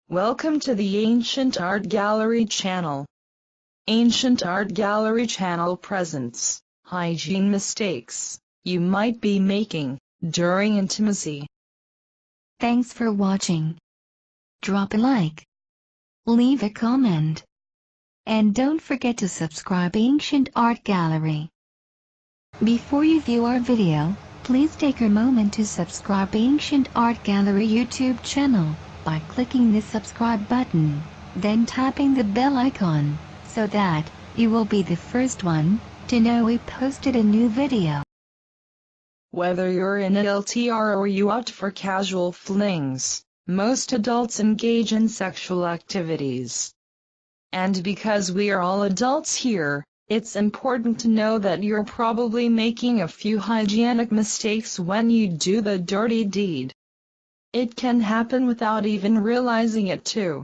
Welcome to the Ancient Art Gallery channel. Ancient Art Gallery channel presents hygiene mistakes you might be making during intimacy. Thanks for watching. Drop a like, leave a comment, and don't forget to subscribe Ancient Art Gallery. Before you view our video, please take a moment to subscribe Ancient Art Gallery YouTube channel by clicking the subscribe button, then tapping the bell icon, so that you will be the first one to know we posted a new video. Whether you're in a LTR or you opt for casual flings, most adults engage in sexual activities. And because we are all adults here, it's important to know that you're probably making a few hygienic mistakes when you do the dirty deed. It can happen without even realizing it too.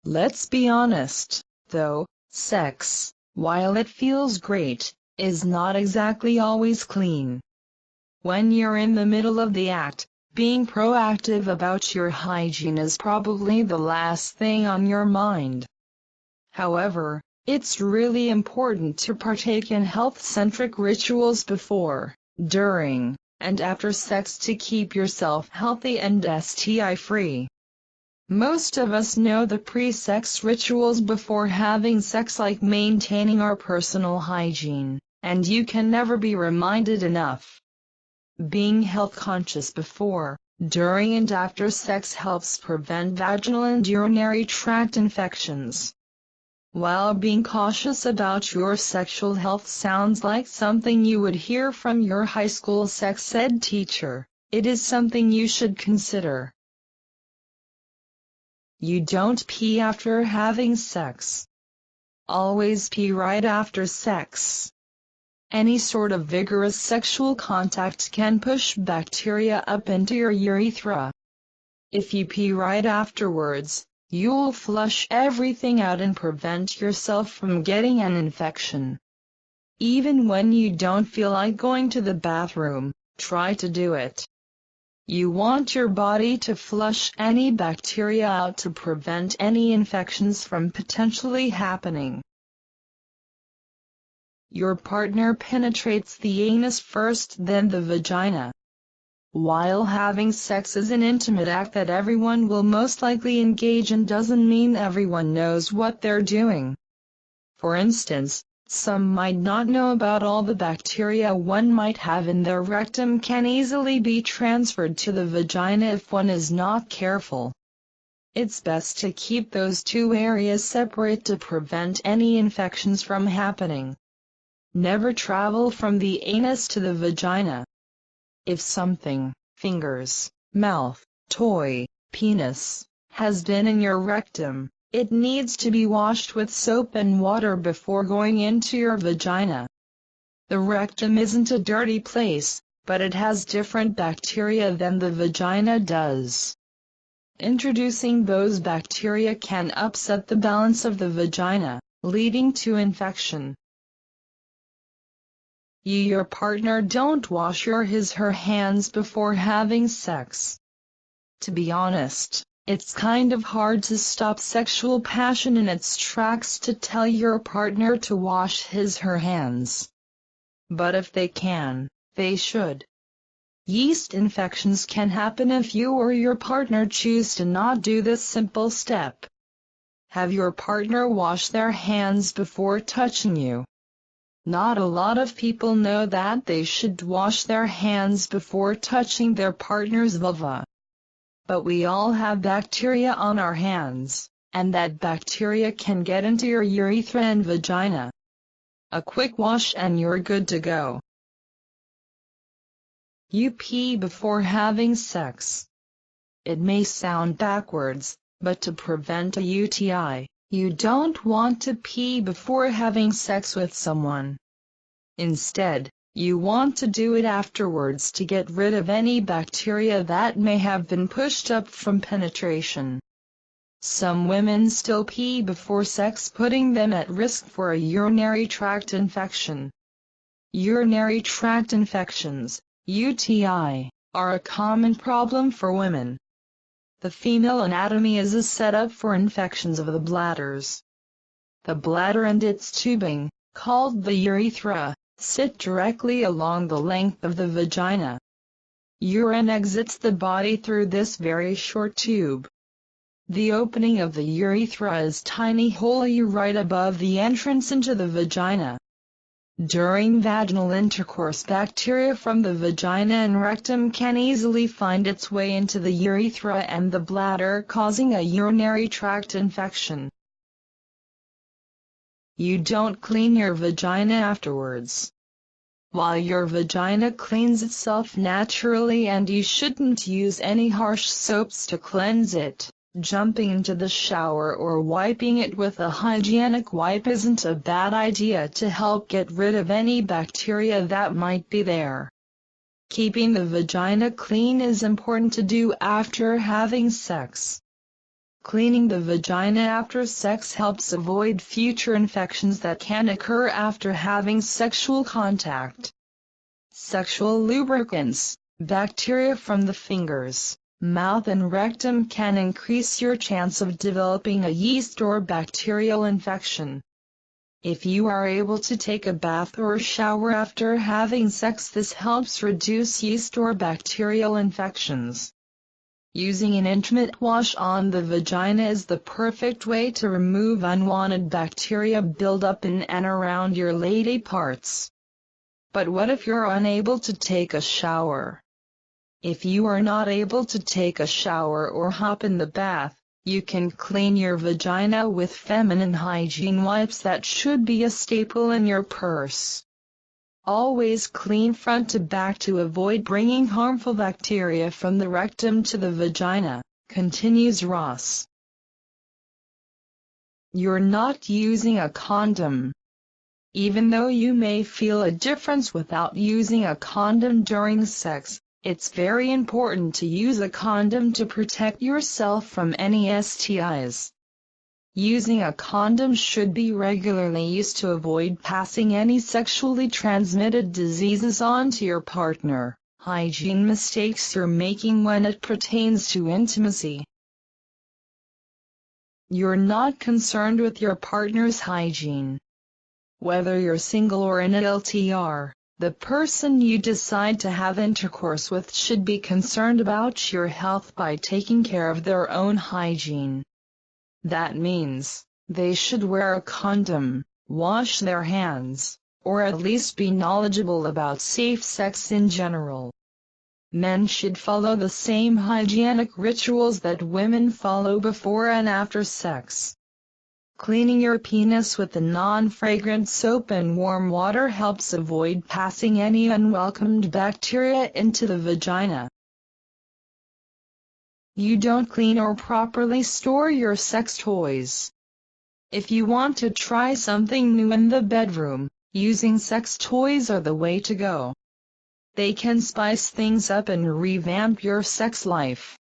Let's be honest, though, sex, while it feels great, is not exactly always clean. When you're in the middle of the act, being proactive about your hygiene is probably the last thing on your mind. However, it's really important to partake in health-centric rituals before, during, and after sex to keep yourself healthy and STI-free. Most of us know the pre-sex rituals before having sex, like maintaining our personal hygiene, and you can never be reminded enough. Being health-conscious before, during and after sex helps prevent vaginal and urinary tract infections. While being cautious about your sexual health sounds like something you would hear from your high school sex ed teacher, it is something you should consider. You don't pee after having sex. Always pee right after sex. Any sort of vigorous sexual contact can push bacteria up into your urethra. If you pee right afterwards, you'll flush everything out and prevent yourself from getting an infection. Even when you don't feel like going to the bathroom, try to do it. You want your body to flush any bacteria out to prevent any infections from potentially happening. Your partner penetrates the anus first, then the vagina. While having sex is an intimate act that everyone will most likely engage in, doesn't mean everyone knows what they're doing. For instance, some might not know about all the bacteria one might have in their rectum can easily be transferred to the vagina if one is not careful. It's best to keep those two areas separate to prevent any infections from happening. Never travel from the anus to the vagina. If something, fingers, mouth, toy, penis, has been in your rectum, it needs to be washed with soap and water before going into your vagina. The rectum isn't a dirty place, but it has different bacteria than the vagina does. Introducing those bacteria can upset the balance of the vagina, leading to infection. Your partner don't wash her hands before having sex. To be honest, it's kind of hard to stop sexual passion in its tracks to tell your partner to wash her hands. But if they can, they should. Yeast infections can happen if you or your partner choose to not do this simple step. Have your partner wash their hands before touching you. Not a lot of people know that they should wash their hands before touching their partner's vulva. But we all have bacteria on our hands, and that bacteria can get into your urethra and vagina. A quick wash and you're good to go. You pee before having sex. It may sound backwards, but to prevent a UTI, you don't want to pee before having sex with someone. Instead, you want to do it afterwards to get rid of any bacteria that may have been pushed up from penetration. Some women still pee before sex, putting them at risk for a urinary tract infection. Urinary tract infections, UTI, are a common problem for women. The female anatomy is a setup for infections of the bladders. The bladder and its tubing, called the urethra, sit directly along the length of the vagina. Urine exits the body through this very short tube. The opening of the urethra is a tiny hole right above the entrance into the vagina. During vaginal intercourse, bacteria from the vagina and rectum can easily find its way into the urethra and the bladder, causing a urinary tract infection. You don't clean your vagina afterwards. While your vagina cleans itself naturally and you shouldn't use any harsh soaps to cleanse it, jumping into the shower or wiping it with a hygienic wipe isn't a bad idea to help get rid of any bacteria that might be there. Keeping the vagina clean is important to do after having sex. Cleaning the vagina after sex helps avoid future infections that can occur after having sexual contact. Sexual lubricants, bacteria from the fingers, mouth and rectum can increase your chance of developing a yeast or bacterial infection. If you are able to take a bath or shower after having sex, this helps reduce yeast or bacterial infections. Using an intimate wash on the vagina is the perfect way to remove unwanted bacteria buildup in and around your lady parts. But what if you're unable to take a shower? If you are not able to take a shower or hop in the bath, you can clean your vagina with feminine hygiene wipes that should be a staple in your purse. Always clean front to back to avoid bringing harmful bacteria from the rectum to the vagina, continues Ross. You're not using a condom. Even though you may feel a difference without using a condom during sex, it's very important to use a condom to protect yourself from any STIs. Using a condom should be regularly used to avoid passing any sexually transmitted diseases on to your partner. Hygiene mistakes you're making when it pertains to intimacy. You're not concerned with your partner's hygiene. Whether you're single or in an LTR, the person you decide to have intercourse with should be concerned about your health by taking care of their own hygiene. That means, they should wear a condom, wash their hands, or at least be knowledgeable about safe sex in general. Men should follow the same hygienic rituals that women follow before and after sex. Cleaning your penis with a non-fragrant soap and warm water helps avoid passing any unwelcomed bacteria into the vagina. You don't clean or properly store your sex toys. If you want to try something new in the bedroom, using sex toys are the way to go. They can spice things up and revamp your sex life.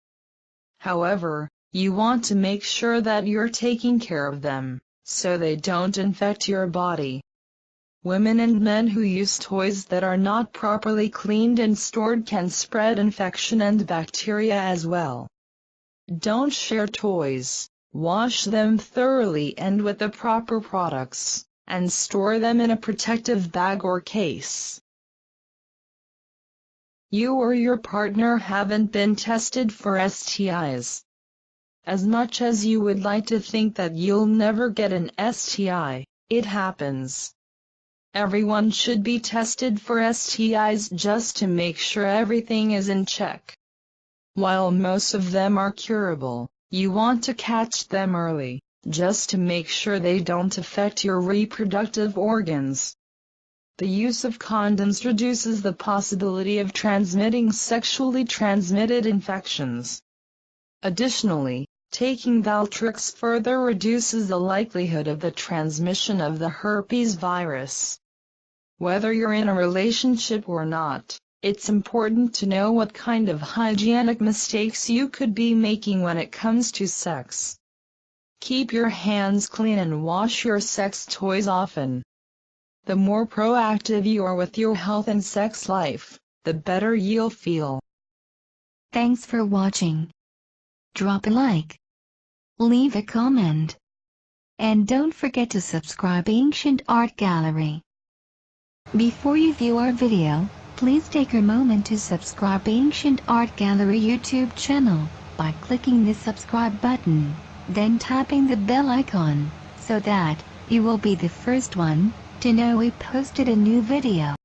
However, you want to make sure that you're taking care of them, so they don't infect your body. Women and men who use toys that are not properly cleaned and stored can spread infection and bacteria as well. Don't share toys, wash them thoroughly and with the proper products, and store them in a protective bag or case. You or your partner haven't been tested for STIs. As much as you would like to think that you'll never get an STI, it happens. Everyone should be tested for STIs just to make sure everything is in check. While most of them are curable, you want to catch them early, just to make sure they don't affect your reproductive organs. The use of condoms reduces the possibility of transmitting sexually transmitted infections. Additionally, taking Valtrex further reduces the likelihood of the transmission of the herpes virus. Whether you're in a relationship or not, it's important to know what kind of hygienic mistakes you could be making when it comes to sex. Keep your hands clean and wash your sex toys often. The more proactive you are with your health and sex life, the better you'll feel. Thanks for watching. Drop a like. Leave a comment. And don't forget to subscribe Ancient Art Gallery. Before you view our video, please take a moment to subscribe Ancient Art Gallery YouTube channel by clicking the subscribe button, then tapping the bell icon, so that you will be the first one to know we posted a new video.